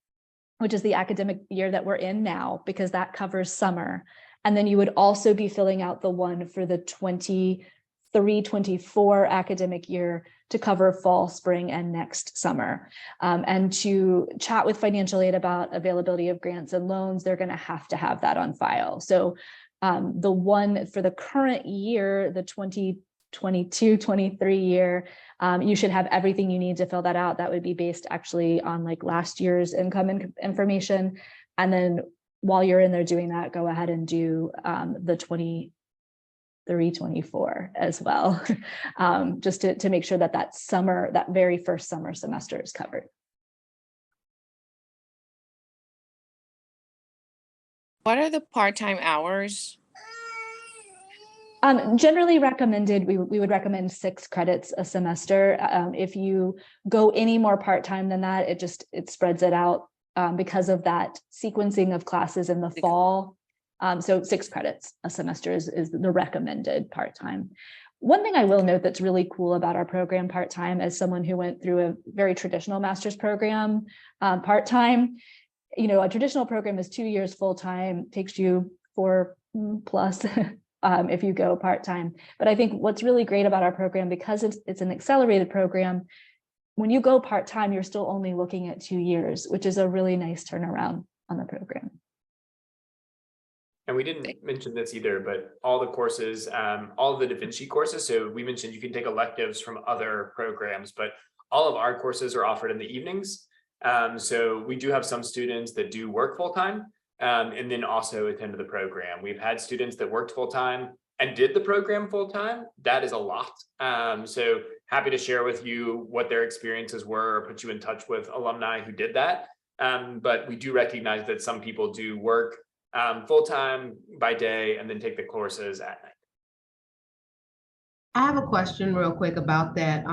which is the academic year that we're in now, because that covers summer. And then you would also be filling out the one for the 23-24 academic year to cover fall, spring, and next summer. And to chat with financial aid about availability of grants and loans, they're going to have that on file. So the one for the current year, the 2022-23 year, you should have everything you need to fill that out. That would be based actually on like last year's income information. And then while you're in there doing that, go ahead and do the 324 as well, just to make sure that that very first summer semester is covered. What are the part-time hours? Generally recommended, we would recommend 6 credits a semester. If you go any more part-time than that, it spreads it out because of that sequencing of classes in the fall. So 6 credits a semester is the recommended part-time. One thing I will note that's really cool about our program part-time, as someone who went through a very traditional master's program part-time, a traditional program is 2 years full-time, takes you 4 plus if you go part-time. But I think what's really great about our program, because it's an accelerated program, when you go part-time, you're still only looking at 2 years, which is a really nice turnaround on the program. And we didn't mention this either, but all the courses, all of the Da Vinci courses, so we mentioned you can take electives from other programs, but all of our courses are offered in the evenings. So we do have some students that do work full-time and then also attend the program. We've had students that worked full-time and did the program full-time. That is a lot. So happy to share with you what their experiences were, or put you in touch with alumni who did that. But we do recognize that some people do work full-time by day and then take the courses at night. I have a question real quick about that.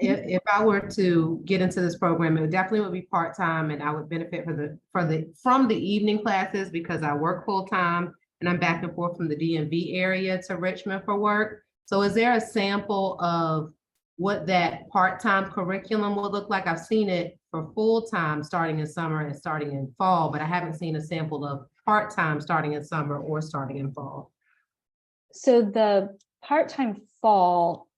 If I were to get into this program, it definitely would be part-time, and I would benefit from the evening classes because I work full-time and I'm back and forth from the DMV area to Richmond for work. So is there a sample of what that part-time curriculum will look like? I've seen it for full-time starting in summer and starting in fall, but I haven't seen a sample of part-time starting in summer or starting in fall. So the part-time fall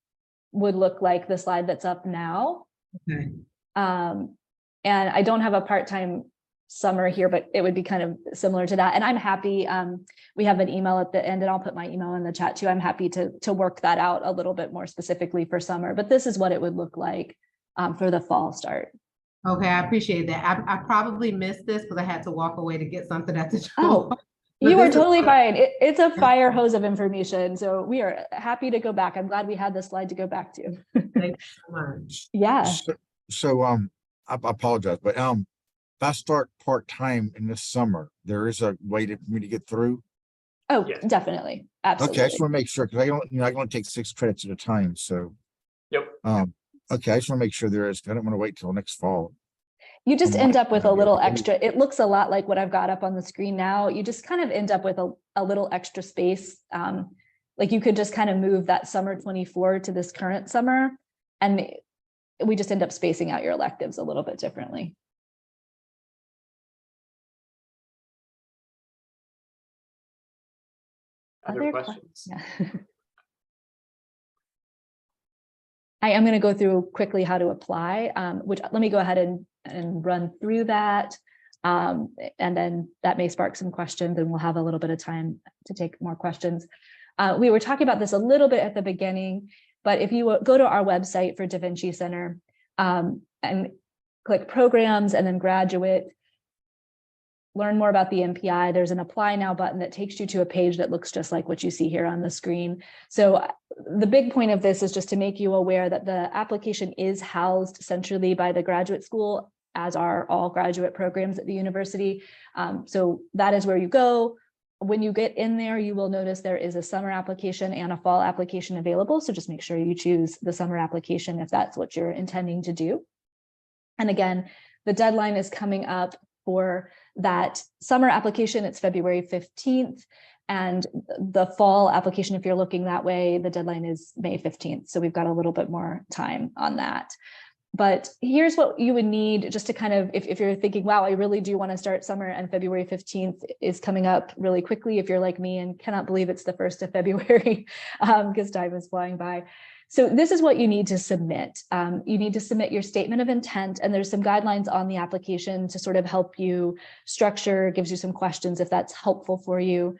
would look like the slide that's up now. Okay. And I don't have a part-time summer here, but it would be kind of similar to that. And I'm happy, we have an email at the end, and I'll put my email in the chat too. I'm happy to work that out a little bit more specifically for summer, but this is what it would look like for the fall start. Okay, I appreciate that. I probably missed this because I had to walk away to get something at the door. Oh, you are totally fine. It's a fire hose of information. So we are happy to go back. I'm glad we had this slide to go back to. Thank you so much. Yeah. So I apologize, but if I start part-time in this summer, there is a way for me to get through. Oh, Yes. definitely. Absolutely. Okay, I just want to make sure, because I don't, I can only take 6 credits at a time. So Yep. okay, I just want to make sure there is. I don't want to wait till next fall. You just I'm end like, up with a little extra. It looks a lot like what I've got up on the screen now. You just kind of end up with a little extra space. Like you could just kind of move that summer 24 to this current summer, and we just end up spacing out your electives a little bit differently. Other questions? Yeah. I am going to go through quickly how to apply, which let me go ahead and run through that. And then that may spark some questions, and we'll have a little bit of time to take more questions. We were talking about this a little bit at the beginning, but if you go to our website for Da Vinci Center and click programs and then graduate, learn more about the MPI, there's an apply now button that takes you to a page that looks just like what you see here on the screen. So the big point of this is just to make you aware that the application is housed centrally by the graduate school, as are all graduate programs at the university. So that is where you go. When you get in there, you will notice there is a summer application and a fall application available. So just make sure you choose the summer application if that's what you're intending to do. And again, the deadline is coming up for that summer application. It's February 15th. And the fall application, if you're looking that way, the deadline is May 15th. So we've got a little bit more time on that. But here's what you would need just to kind of, if you're thinking, wow, I really do want to start summer, and February 15th is coming up really quickly if you're like me and cannot believe it's the 1st of February because time is flying by. So this is what you need to submit. You need to submit your statement of intent, and there's some guidelines on the application to sort of help you structure, gives you some questions if that's helpful for you.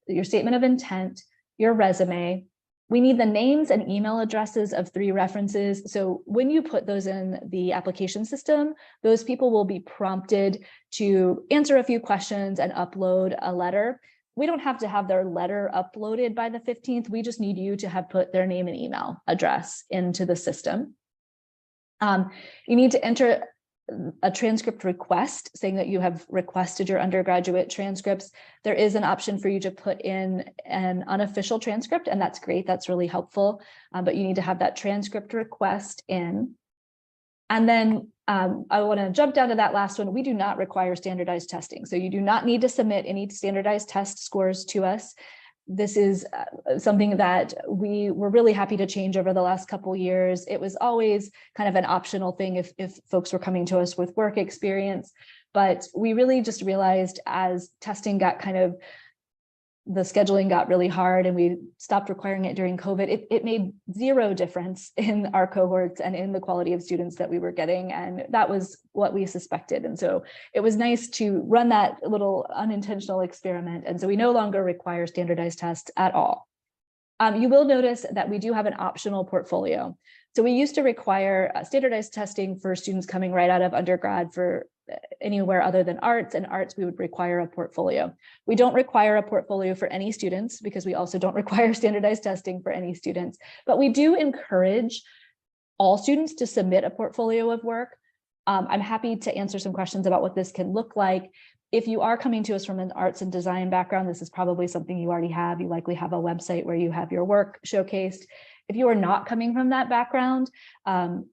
Your statement of intent, your resume. We need the names and email addresses of 3 references. So when you put those in the application system, those people will be prompted to answer a few questions and upload a letter. we don't have to have their letter uploaded by the 15th. We just need you to have put their name and email address into the system. You need to enter a transcript request saying that you have requested your undergraduate transcripts. There is an option for you to put in an unofficial transcript, and that's great. That's really helpful. But you need to have that transcript request in. And then I want to jump down to that last one. We do not require standardized testing. So you do not need to submit any standardized test scores to us. This is something that we were really happy to change over the last couple of years. It was always kind of an optional thing if folks were coming to us with work experience, but we really just realized as testing got the scheduling got really hard and we stopped requiring it during COVID, it made zero difference in our cohorts and in the quality of students that we were getting. And that was what we suspected. And so it was nice to run that little unintentional experiment. And so we no longer require standardized tests at all. You will notice that we do have an optional portfolio. So we used to require standardized testing for students coming right out of undergrad for anywhere other than arts, and arts we would require a portfolio. We don't require a portfolio for any students because we also don't require standardized testing for any students, but we do encourage all students to submit a portfolio of work. I'm happy to answer some questions about what this can look like. If you are coming to us from an arts and design background, this is probably something you already have. You likely have a website where you have your work showcased. If you are not coming from that background,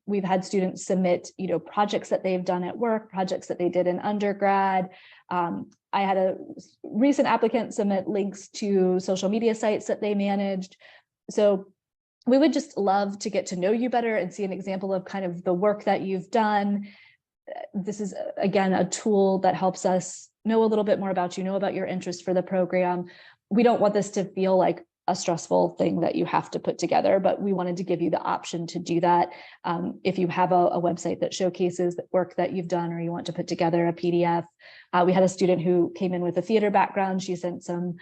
we've had students submit, projects that they've done at work, projects that they did in undergrad. I had a recent applicant submit links to social media sites that they managed. So we would just love to get to know you better and see an example of kind of the work that you've done. This is, again, a tool that helps us know a little bit more about you, know about your interest for the program. We don't want this to feel like a stressful thing that you have to put together, but we wanted to give you the option to do that. If you have a website that showcases the work that you've done, or you want to put together a PDF. We had a student who came in with a theater background. She sent some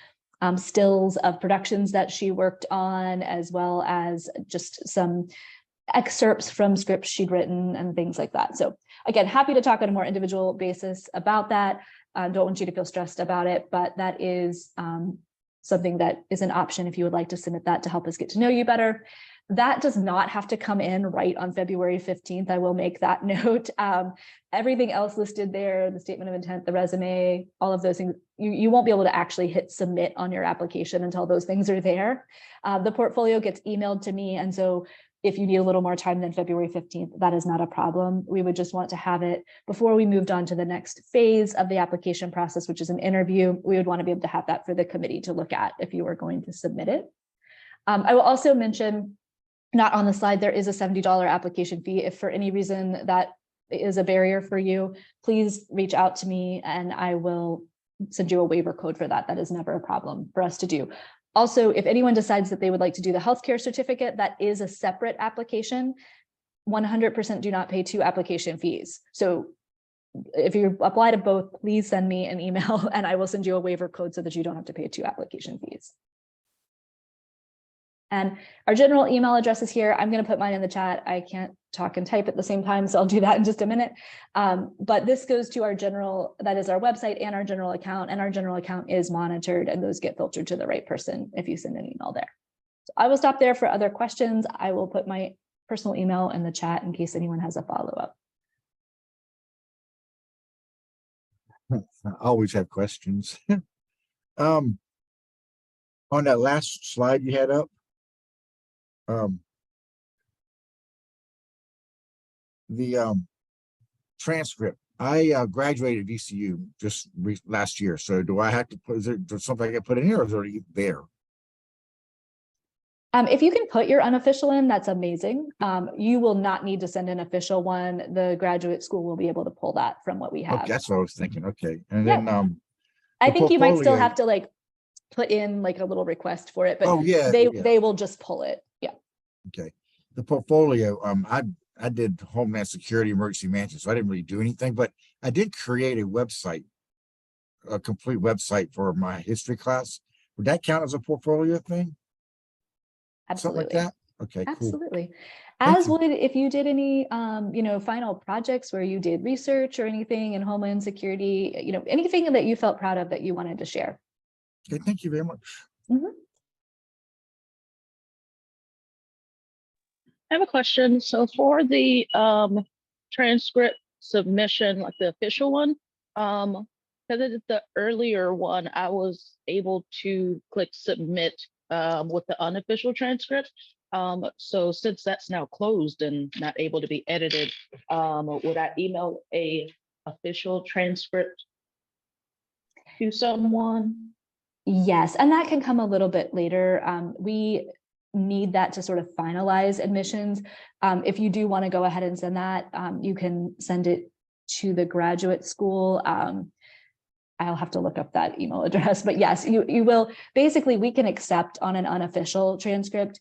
stills of productions that she worked on, as well as just some excerpts from scripts she'd written and things like that. So again, happy to talk on a more individual basis about that. Don't want you to feel stressed about it, but that is something that is an option if you would like to submit that to help us get to know you better. That does not have to come in right on February 15th. I will make that note. Everything else listed there, the statement of intent, the resume, all of those things, you won't be able to actually hit submit on your application until those things are there. The portfolio gets emailed to me. And so if you need a little more time than February 15th, that is not a problem. We would just want to have it before we moved on to the next phase of the application process, which is an interview. We would want to be able to have that for the committee to look at if you were going to submit it. I will also mention, not on the slide, there is a $70 application fee. If for any reason that is a barrier for you, please reach out to me and I will send you a waiver code for that. That is never a problem for us to do. Also, if anyone decides that they would like to do the healthcare certificate, that is a separate application. 100% do not pay 2 application fees. So if you apply to both, please send me an email and I will send you a waiver code so that you don't have to pay 2 application fees. And our general email address is here. I'm going to put mine in the chat. I can't talk and type at the same time, so I'll do that in just a minute. But this goes to our general, that is our website and our general account, and our general account is monitored and those get filtered to the right person if you send an email there. So I will stop there for other questions. I will put my personal email in the chat in case anyone has a follow-up. I always have questions. On that last slide you had up, the transcript. I graduated VCU just last year. So do I have to put, is there something I can put in here, or is it already there? If you can put your unofficial in, that's amazing. You will not need to send an official one. The graduate school will be able to pull that from what we have. Okay, that's what I was thinking. Okay. And yeah. then I think you might still have to like put in like a little request for it, but they will just pull it. Yeah. Okay. The portfolio, I did Homeland Security Emergency Management, so I didn't really do anything, but I did create a website, a complete website for my history class. Would that count as a portfolio thing? Absolutely. Something like that? Okay, absolutely. Cool. As would if you did any final projects where you did research or anything in Homeland Security, anything that you felt proud of that you wanted to share. Okay, thank you very much. I have a question. So for the transcript submission, like the official one, because it's the earlier one, I was able to click submit with the unofficial transcript. So since that's now closed and not able to be edited, would I email a official transcript to someone? Yes, and that can come a little bit later. We need that to sort of finalize admissions. If you do want to go ahead and send that, you can send it to the graduate school. I'll have to look up that email address, but yes, you will. Basically, we can accept on an unofficial transcript.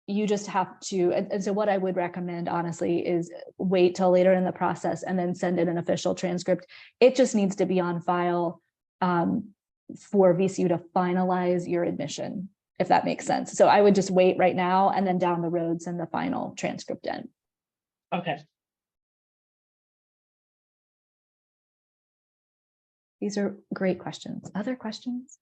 You just have to, and so what I would recommend, honestly, is wait till later in the process and then send in an official transcript. It just needs to be on file for VCU to finalize your admission, if that makes sense. So I would just wait right now and then down the road send the final transcript in. Okay. These are great questions. Other questions?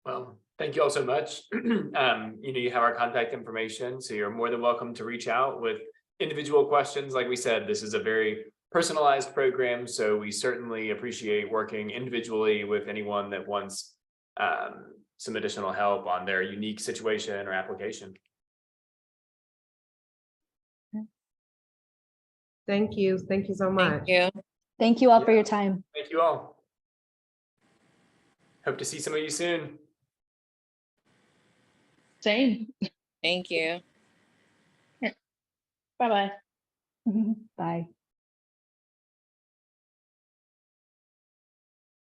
Well, thank you all so much. You have our contact information, so you're more than welcome to reach out with individual questions. Like we said, this is a very personalized program, so we certainly appreciate working individually with anyone that wants some additional help on their unique situation or application. Thank you. Thank you so much. Thank you. Thank you all for your time. Thank you all. Hope to see some of you soon. Same. Thank you. Bye-bye. Bye.